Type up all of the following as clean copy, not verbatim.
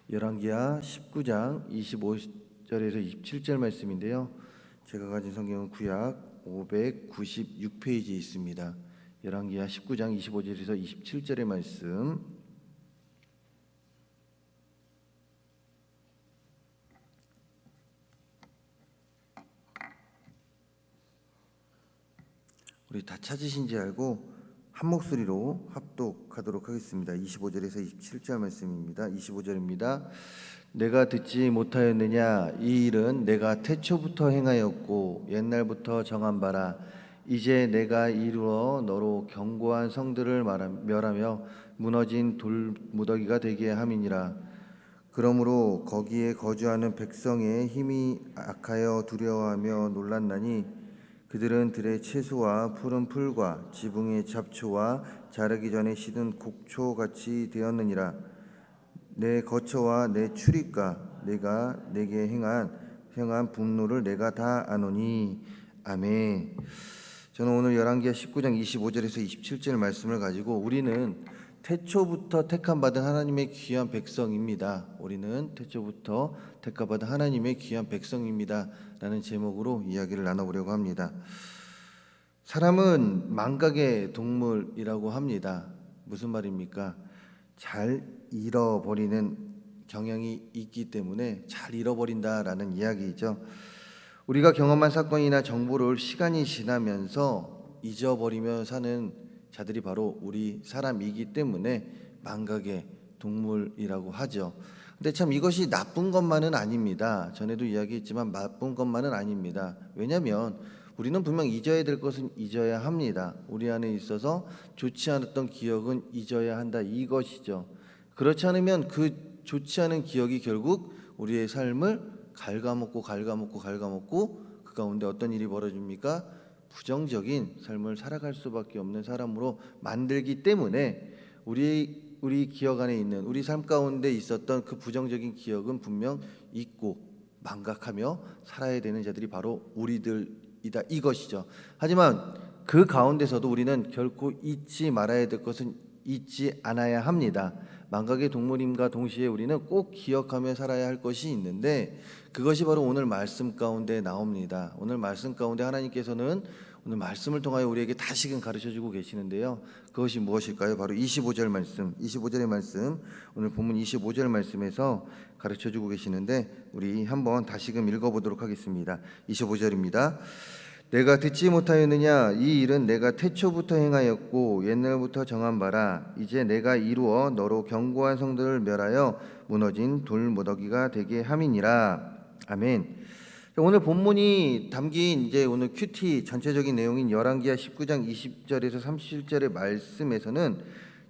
열왕기하 19장 25절에서 27절 말씀인데요. 제가 가진 성경은 구약 596페이지에 있습니다. 열왕기하 19장 25절에서 27절의 말씀. 우리 다 찾으신지 알고 한 목소리로 합독하도록 하겠습니다. 25절에서 27절 말씀입니다. 25절입니다. 내가 듣지 못하였느냐? 이 일은 내가 태초부터 행하였고 옛날부터 정한 바라. 이제 내가 이루어 너로 견고한 성들을 멸하며 무너진 돌무더기가 되게 함이니라. 그러므로 거기에 거주하는 백성의 힘이 악하여 두려워하며 놀랐나니 그들은 들의 채소와 푸른 풀과 지붕의 잡초와 자라기 전에 시든 곡초같이 되었느니라. 내 거처와 내 출입과 내가 내게 행한 분노를 내가 다 아노니. 아멘. 저는 오늘 열왕기하 19장 25절에서 27절 말씀을 가지고 우리는 태초부터 택함받은 하나님의 귀한 백성입니다. 우리는 태초부터 택함받은 하나님의 귀한 백성입니다. 라는 제목으로 이야기를 나눠보려고 합니다. 사람은 망각의 동물이라고 합니다. 무슨 말입니까? 잘 잃어버리는 경향이 있기 때문에 잘 잃어버린다라는 이야기이죠. 우리가 경험한 사건이나 정보를 시간이 지나면서 잊어버리며 사는 자들이 바로 우리 사람이기 때문에 망각의 동물이라고 하죠. 근데 참 이것이 나쁜 것만은 아닙니다. 전에도 이야기했지만 나쁜 것만은 아닙니다. 왜냐하면 우리는 분명 잊어야 될 것은 잊어야 합니다. 우리 안에 있어서 좋지 않았던 기억은 잊어야 한다, 이것이죠. 그렇지 않으면 그 좋지 않은 기억이 결국 우리의 삶을 갉아먹고 그 가운데 어떤 일이 벌어집니까? 부정적인 삶을 살아갈 수밖에 없는 사람으로 만들기 때문에 우리 기억 안에 있는 우리 삶 가운데 있었던 그 부정적인 기억은 분명 잊고 망각하며 살아야 되는 자들이 바로 우리들이다, 이것이죠. 하지만 그 가운데서도 우리는 결코 잊지 말아야 될 것은 잊지 않아야 합니다. 망각의 동물임과 동시에 우리는 꼭 기억하며 살아야 할 것이 있는데 그것이 바로 오늘 말씀 가운데 나옵니다. 오늘 말씀 가운데 하나님께서는 오늘 말씀을 통하여 우리에게 다시금 가르쳐주고 계시는데요. 그것이 무엇일까요? 바로 25절 말씀, 25절의 말씀, 오늘 본문 25절 말씀에서 가르쳐주고 계시는데 우리 한번 다시금 읽어보도록 하겠습니다. 25절입니다. 내가 듣지 못하였느냐? 이 일은 내가 태초부터 행하였고 옛날부터 정한 바라. 이제 내가 이루어 너로 견고한 성들을 멸하여 무너진 돌무더기가 되게 함이니라. 아멘. 오늘 본문이 담긴 이제 오늘 큐티 전체적인 내용인 열왕기하 19장 20절에서 37절의 말씀에서는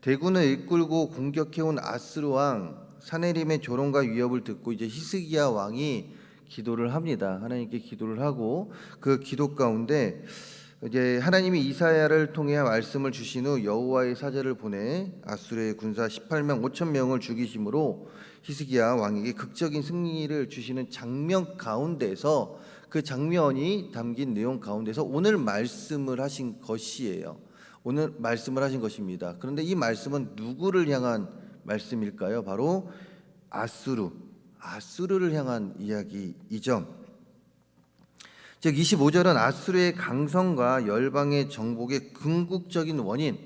대군을 이끌고 공격해온 아스루 왕 사네림의 조롱과 위협을 듣고 이제 히스기야 왕이 기도를 합니다. 하나님께 기도를 하고 그 기도 가운데 이제 하나님이 이사야를 통해 말씀을 주신 후 여호와의 사자를 보내 아수르의 군사 18만 5천 명을 죽이심으로 히스기야 왕에게 극적인 승리를 주시는 장면 가운데서 그 장면이 담긴 내용 가운데서 오늘 말씀을 하신 것이에요. 오늘 말씀을 하신 것입니다. 그런데 이 말씀은 누구를 향한 말씀일까요? 바로 아수르를 향한 이야기이죠. 즉 25절은 아수르의 강성과 열방의 정복의 궁극적인 원인,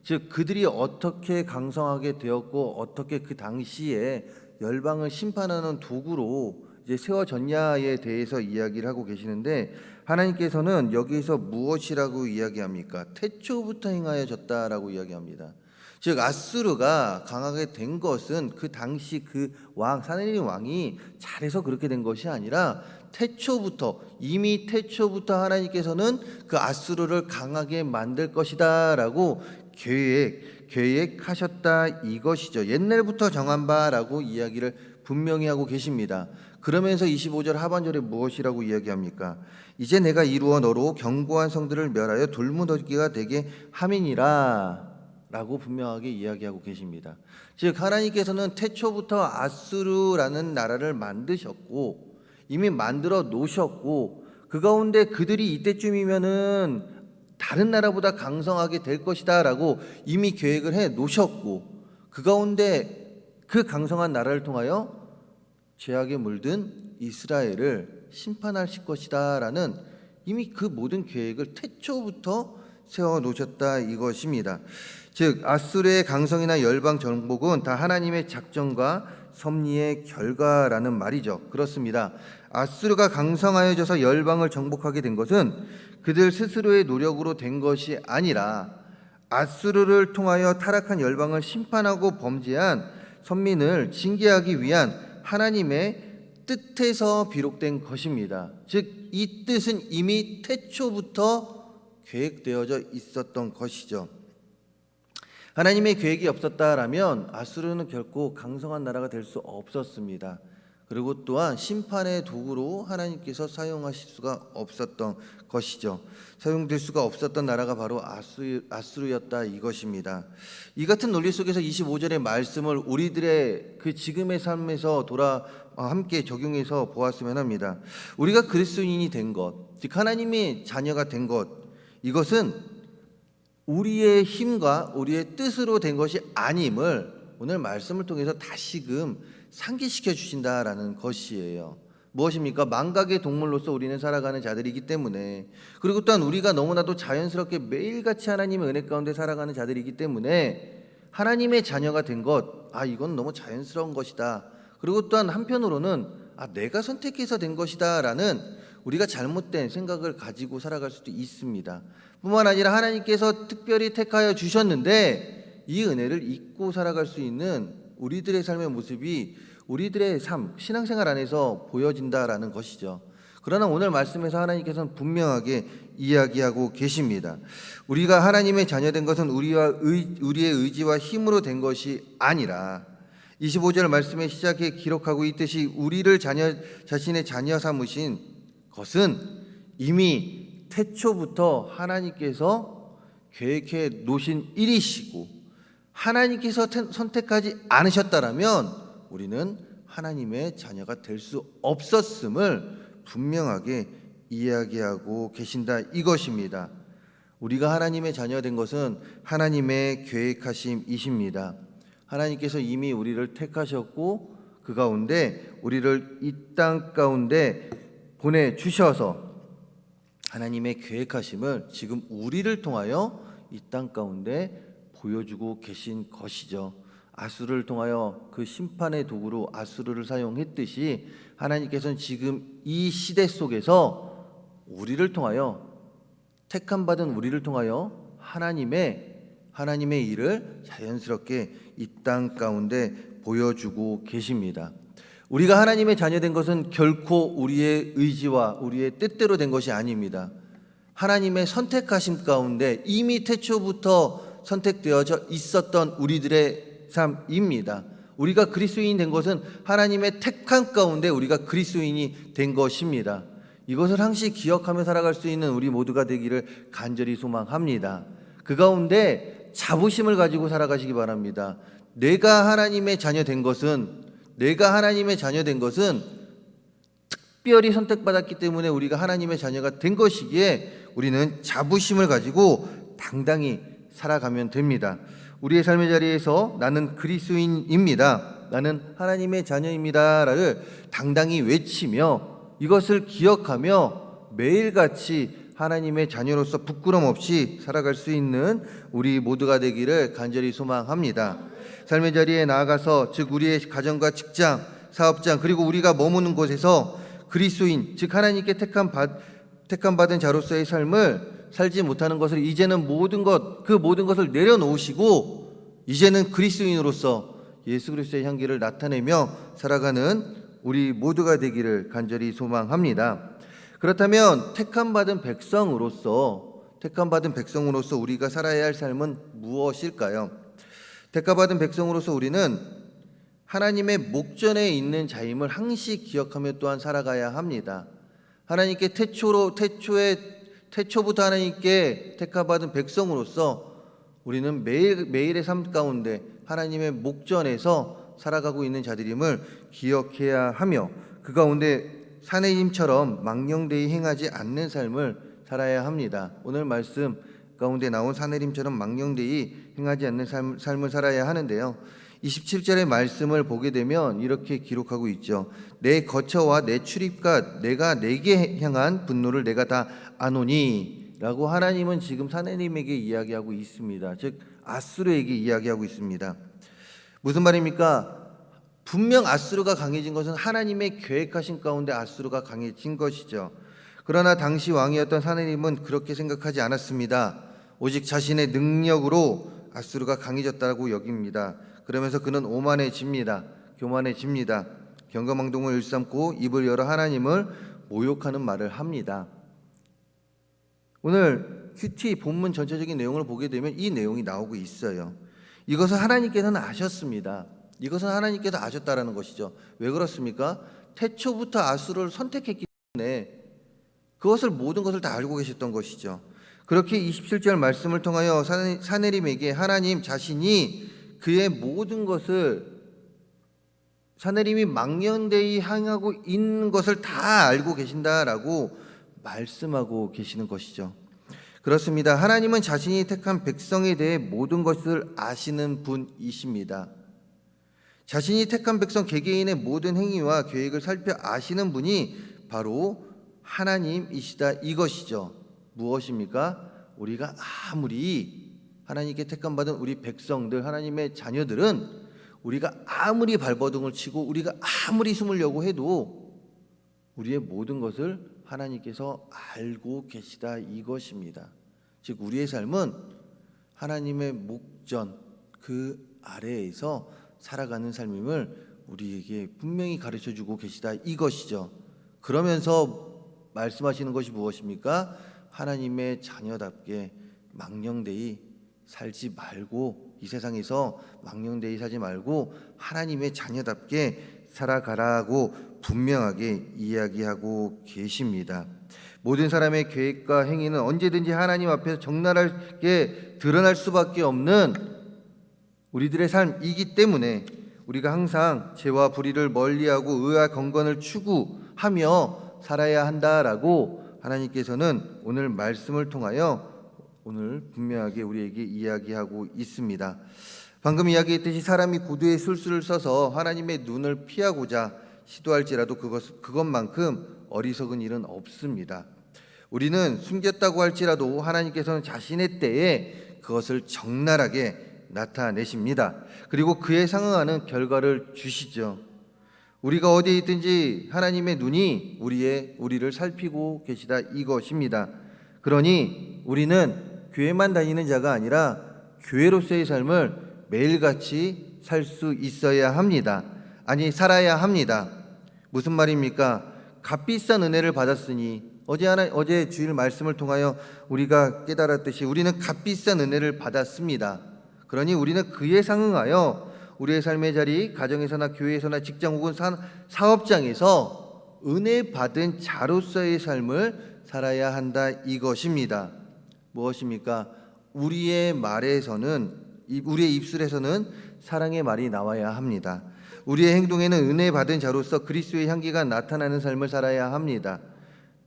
즉 그들이 어떻게 강성하게 되었고 어떻게 그 당시에 열방을 심판하는 도구로 이제 세워졌냐에 대해서 이야기를 하고 계시는데 하나님께서는 여기서 무엇이라고 이야기합니까? 태초부터 행하여졌다라고 이야기합니다. 즉 아수르가 강하게 된 것은 그 당시 그 왕 사네림 왕이 잘해서 그렇게 된 것이 아니라 이미 태초부터 하나님께서는 그 아수르를 강하게 만들 것이다라고 계획하셨다, 이것이죠. 옛날부터 정한 바라고 이야기를 분명히 하고 계십니다. 그러면서 25절 하반절에 무엇이라고 이야기합니까? 이제 내가 이루어 너로 견고한 성들을 멸하여 돌무더기가 되게 함이니라 라고 분명하게 이야기하고 계십니다. 즉 하나님께서는 태초부터 아수르라는 나라를 만드셨고 이미 만들어 놓으셨고 그 가운데 그들이 이때쯤이면은 다른 나라보다 강성하게 될 것이다 라고 이미 계획을 해 놓으셨고 그 가운데 그 강성한 나라를 통하여 죄악에 물든 이스라엘을 심판하실 것이다라는 이미 그 모든 계획을 태초부터 세워 놓으셨다 이것입니다. 즉 아수르의 강성이나 열방 정복은 다 하나님의 작정과 섭리의 결과라는 말이죠. 그렇습니다. 아수르가 강성하여져서 열방을 정복하게 된 것은 그들 스스로의 노력으로 된 것이 아니라 아수르를 통하여 타락한 열방을 심판하고 범죄한 선민을 징계하기 위한 하나님의 뜻에서 비록된 것입니다. 즉 이 뜻은 이미 태초부터 계획되어져 있었던 것이죠. 하나님의 계획이 없었다라면 아수르는 결코 강성한 나라가 될 수 없었습니다. 그리고 또한 심판의 도구로 하나님께서 사용하실 수가 없었던 것이죠. 사용될 수가 없었던 나라가 바로 아수르였다 이것입니다. 이 같은 논리 속에서 25절의 말씀을 우리들의 그 지금의 삶에서 함께 적용해서 보았으면 합니다. 우리가 그리스도인이 된 것, 즉 하나님의 자녀가 된 것, 이것은 우리의 힘과 우리의 뜻으로 된 것이 아님을 오늘 말씀을 통해서 다시금 상기시켜 주신다라는 것이에요. 무엇입니까? 망각의 동물로서 우리는 살아가는 자들이기 때문에, 그리고 또한 우리가 너무나도 자연스럽게 매일같이 하나님의 은혜 가운데 살아가는 자들이기 때문에 하나님의 자녀가 된 것, 이건 너무 자연스러운 것이다. 그리고 또한 한편으로는 내가 선택해서 된 것이다 라는 우리가 잘못된 생각을 가지고 살아갈 수도 있습니다. 뿐만 아니라 하나님께서 특별히 택하여 주셨는데 이 은혜를 잊고 살아갈 수 있는 우리들의 삶의 모습이 우리들의 삶, 신앙생활 안에서 보여진다라는 것이죠. 그러나 오늘 말씀에서 하나님께서는 분명하게 이야기하고 계십니다. 우리가 하나님의 자녀된 것은 우리의 의지와 힘으로 된 것이 아니라 25절 말씀의 시작에 기록하고 있듯이 우리를 자신의 자녀 삼으신 것은 이미 태초부터 하나님께서 계획해 놓으신 일이시고 하나님께서 선택하지 않으셨다라면 우리는 하나님의 자녀가 될 수 없었음을 분명하게 이야기하고 계신다 이것입니다. 우리가 하나님의 자녀 된 것은 하나님의 계획하심이십니다. 하나님께서 이미 우리를 택하셨고 그 가운데 우리를 이 땅 가운데 보내주셔서 하나님의 계획하심을 지금 우리를 통하여 이 땅 가운데 보여주고 계신 것이죠. 아수르를 통하여 그 심판의 도구로 아수르를 사용했듯이 하나님께서는 지금 이 시대 속에서 우리를 통하여 택함받은 우리를 통하여 하나님의 일을 자연스럽게 이 땅 가운데 보여주고 계십니다. 우리가 하나님의 자녀된 것은 결코 우리의 의지와 우리의 뜻대로 된 것이 아닙니다. 하나님의 선택하심 가운데 이미 태초부터 선택되어져 있었던 우리들의 삶입니다. 우리가 그리스도인이 된 것은 하나님의 택한 가운데 우리가 그리스도인이 된 것입니다. 이것을 항시 기억하며 살아갈 수 있는 우리 모두가 되기를 간절히 소망합니다. 그 가운데 자부심을 가지고 살아가시기 바랍니다. 내가 하나님의 자녀 된 것은 특별히 선택받았기 때문에 우리가 하나님의 자녀가 된 것이기에 우리는 자부심을 가지고 당당히 살아가면 됩니다. 우리의 삶의 자리에서 나는 그리스도인입니다, 나는 하나님의 자녀입니다를 당당히 외치며 이것을 기억하며 매일같이 하나님의 자녀로서 부끄럼 없이 살아갈 수 있는 우리 모두가 되기를 간절히 소망합니다. 삶의 자리에 나아가서 즉 우리의 가정과 직장, 사업장 그리고 우리가 머무는 곳에서 그리스도인 즉 하나님께 택함받은 자로서의 삶을 살지 못하는 것을 이제는 모든 것을 내려놓으시고 이제는 그리스도인으로서 예수 그리스도의 향기를 나타내며 살아가는 우리 모두가 되기를 간절히 소망합니다. 그렇다면 택함받은 백성으로서 우리가 살아야 할 삶은 무엇일까요? 택함받은 백성으로서 우리는 하나님의 목전에 있는 자임을 항시 기억하며 또한 살아가야 합니다. 하나님께 태초부터 하나님께 택함받은 백성으로서 우리는 매일의 삶 가운데 하나님의 목전에서 살아가고 있는 자들임을 기억해야 하며 그 가운데 사내림처럼 망령되이 행하지 않는 삶을 살아야 합니다. 오늘 말씀 가운데 나온 사내림처럼 망령되이 행하지 않는 삶을 살아야 하는데요. 27절의 말씀을 보게 되면 이렇게 기록하고 있죠. 내 거처와 내 출입과 내가 내게 향한 분노를 내가 다 아노니 라고 하나님은 지금 사내림에게 이야기하고 있습니다. 즉 아수르에게 이야기하고 있습니다. 무슨 말입니까? 분명 아수르가 강해진 것은 하나님의 계획하신 가운데 아수르가 강해진 것이죠. 그러나 당시 왕이었던 사내림은 그렇게 생각하지 않았습니다. 오직 자신의 능력으로 아수르가 강해졌다고 여깁니다. 그러면서 그는 오만해집니다. 교만해집니다. 경거망동을 일삼고 입을 열어 하나님을 모욕하는 말을 합니다. 오늘 큐티 본문 전체적인 내용을 보게 되면 이 내용이 나오고 있어요. 이것을 하나님께서는 아셨습니다. 이것은 하나님께서 아셨다라는 것이죠. 왜 그렇습니까? 태초부터 아수르를 선택했기 때문에 그것을 모든 것을 다 알고 계셨던 것이죠. 그렇게 27절 말씀을 통하여 사내림에게 하나님 자신이 그의 모든 것을 사내림이 망령되이 향하고 있는 것을 다 알고 계신다라고 말씀하고 계시는 것이죠. 그렇습니다. 하나님은 자신이 택한 백성에 대해 모든 것을 아시는 분이십니다. 자신이 택한 백성 개개인의 모든 행위와 계획을 살펴 아시는 분이 바로 하나님이시다 이것이죠. 무엇입니까? 우리가 아무리 하나님께 택함 받은 우리 백성들, 하나님의 자녀들은 우리가 아무리 발버둥을 치고 우리가 아무리 숨으려고 해도 우리의 모든 것을 하나님께서 알고 계시다 이것입니다. 즉 우리의 삶은 하나님의 목전 그 아래에서 살아가는 삶임을 우리에게 분명히 가르쳐주고 계시다 이것이죠. 그러면서 말씀하시는 것이 무엇입니까? 하나님의 자녀답게 망령되이 살지 말고 이 세상에서 망령되이 살지 말고 하나님의 자녀답게 살아가라고 분명하게 이야기하고 계십니다. 모든 사람의 계획과 행위는 언제든지 하나님 앞에서 적나라하게 드러날 수밖에 없는 우리들의 삶이기 때문에 우리가 항상 죄와 불의를 멀리하고 의와 경건을 추구하며 살아야 한다라고 하나님께서는 오늘 말씀을 통하여 오늘 분명하게 우리에게 이야기하고 있습니다. 방금 이야기했듯이 사람이 고도의 술수를 써서 하나님의 눈을 피하고자 시도할지라도 그것만큼 어리석은 일은 없습니다. 우리는 숨겼다고 할지라도 하나님께서는 자신의 때에 그것을 적나라하게 나타내십니다. 그리고 그에 상응하는 결과를 주시죠. 우리가 어디에 있든지 하나님의 눈이 우리를 살피고 계시다 이것입니다. 그러니 우리는 교회만 다니는 자가 아니라 교회로서의 삶을 매일같이 살 수 있어야 합니다. 아니 살아야 합니다. 무슨 말입니까? 값비싼 은혜를 받았으니 어제 주일 말씀을 통하여 우리가 깨달았듯이 우리는 값비싼 은혜를 받았습니다. 그러니 우리는 그에 상응하여 우리의 삶의 자리, 가정에서나 교회에서나 직장 혹은 사업장에서 은혜 받은 자로서의 삶을 살아야 한다 이것입니다. 무엇입니까? 우리의 입술에서는 사랑의 말이 나와야 합니다. 우리의 행동에는 은혜 받은 자로서 그리스도의 향기가 나타나는 삶을 살아야 합니다.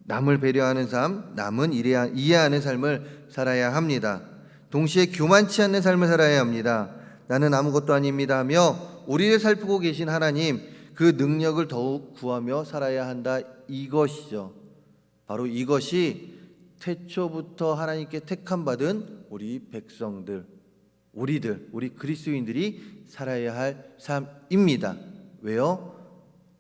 남을 배려하는 삶, 남은 이해하는 삶을 살아야 합니다. 동시에 교만치 않는 삶을 살아야 합니다. 나는 아무것도 아닙니다 하며 우리를 살피고 계신 하나님 그 능력을 더욱 구하며 살아야 한다 이것이죠. 바로 이것이 태초부터 하나님께 택함 받은 우리 백성들, 우리 그리스도인들이 살아야 할 삶입니다. 왜요?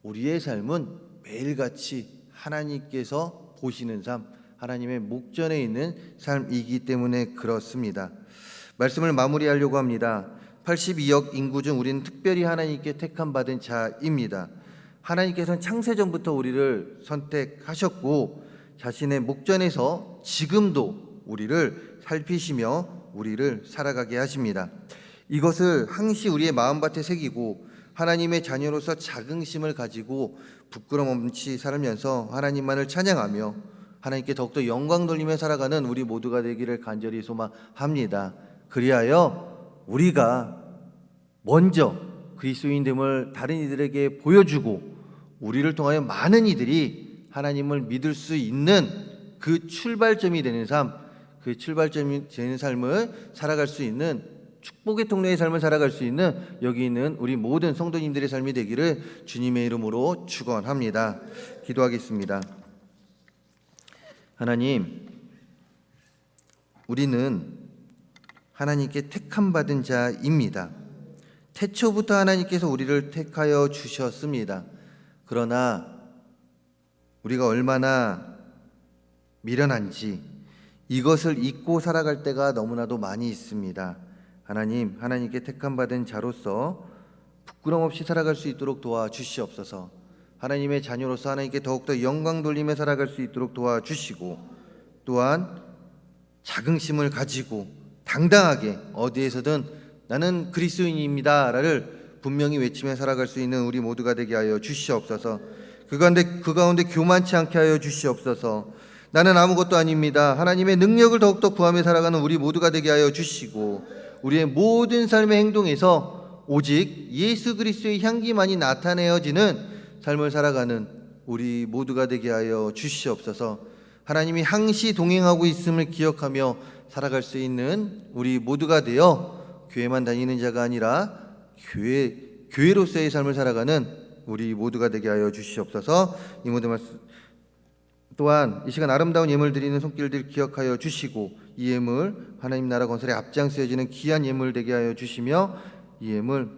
우리의 삶은 매일같이 하나님께서 보시는 삶, 하나님의 목전에 있는 삶이기 때문에 그렇습니다. 말씀을 마무리하려고 합니다. 82억 인구 중 우리는 특별히 하나님께 택함 받은 자입니다. 하나님께서는 창세전부터 우리를 선택하셨고 자신의 목전에서 지금도 우리를 살피시며 우리를 살아가게 하십니다. 이것을 항시 우리의 마음밭에 새기고 하나님의 자녀로서 자긍심을 가지고 부끄럼 없이 살면서 하나님만을 찬양하며 하나님께 더욱더 영광 돌리며 살아가는 우리 모두가 되기를 간절히 소망합니다. 그리하여 우리가 먼저 그리스도인됨을 다른 이들에게 보여주고 우리를 통하여 많은 이들이 하나님을 믿을 수 있는 그 출발점이 되는 삶, 그 출발점이 되는 삶을 살아갈 수 있는 축복의 통로의 삶을 살아갈 수 있는 여기 있는 우리 모든 성도님들의 삶이 되기를 주님의 이름으로 축원합니다. 기도하겠습니다. 하나님, 우리는 하나님께 택함 받은 자입니다. 태초부터 하나님께서 우리를 택하여 주셨습니다. 그러나 우리가 얼마나 미련한지 이것을 잊고 살아갈 때가 너무나도 많이 있습니다. 하나님, 하나님께 택함 받은 자로서 부끄럼 없이 살아갈 수 있도록 도와주시옵소서. 하나님의 자녀로서 하나님께 더욱더 영광 돌리며 살아갈 수 있도록 도와주시고, 또한 자긍심을 가지고 당당하게 어디에서든 나는 그리스도인입니다를 분명히 외치며 살아갈 수 있는 우리 모두가 되게 하여 주시옵소서. 그 가운데 교만치 않게 하여 주시옵소서. 나는 아무것도 아닙니다. 하나님의 능력을 더욱더 구하며 살아가는 우리 모두가 되게 하여 주시고, 우리의 모든 삶의 행동에서 오직 예수 그리스도의 향기만이 나타내어지는 삶을 살아가는 우리 모두가 되게 하여 주시옵소서. 하나님이 항시 동행하고 있음을 기억하며 살아갈 수 있는 우리 모두가 되어 교회만 다니는 자가 아니라 교회로서의 삶을 살아가는 우리 모두가 되게 하여 주시옵소서. 이 모든 말씀 또한 이 시간 아름다운 예물 드리는 손길들 기억하여 주시고, 이 예물 하나님 나라 건설에 앞장서어지는 귀한 예물 되게 하여 주시며, 이 예물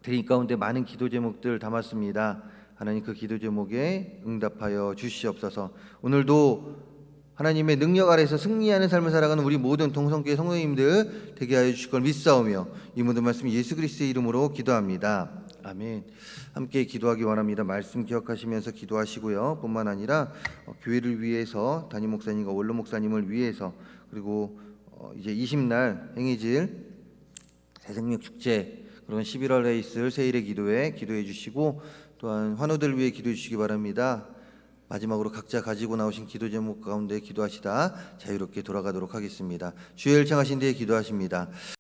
드린 가운데 많은 기도 제목들 담았습니다. 하나님 그 기도 제목에 응답하여 주시옵소서. 오늘도 하나님의 능력 아래에서 승리하는 삶을 살아가는 우리 모든 동성교회 성도님들 되게 하여 주실 걸 믿사오며 이 모든 말씀 예수 그리스도의 이름으로 기도합니다. 아멘. 함께 기도하기 원합니다. 말씀 기억하시면서 기도하시고요. 뿐만 아니라 교회를 위해서 담임 목사님과 원로 목사님을 위해서, 그리고 이제 20날 행해질 새생명 축제, 그리고 11월에 있을 세일의 기도회 기도해 주시고, 또한 환우들을 위해 기도해 주시기 바랍니다. 마지막으로 각자 가지고 나오신 기도 제목 가운데 기도하시다 자유롭게 돌아가도록 하겠습니다. 주의 일창하신 데에 기도하십니다.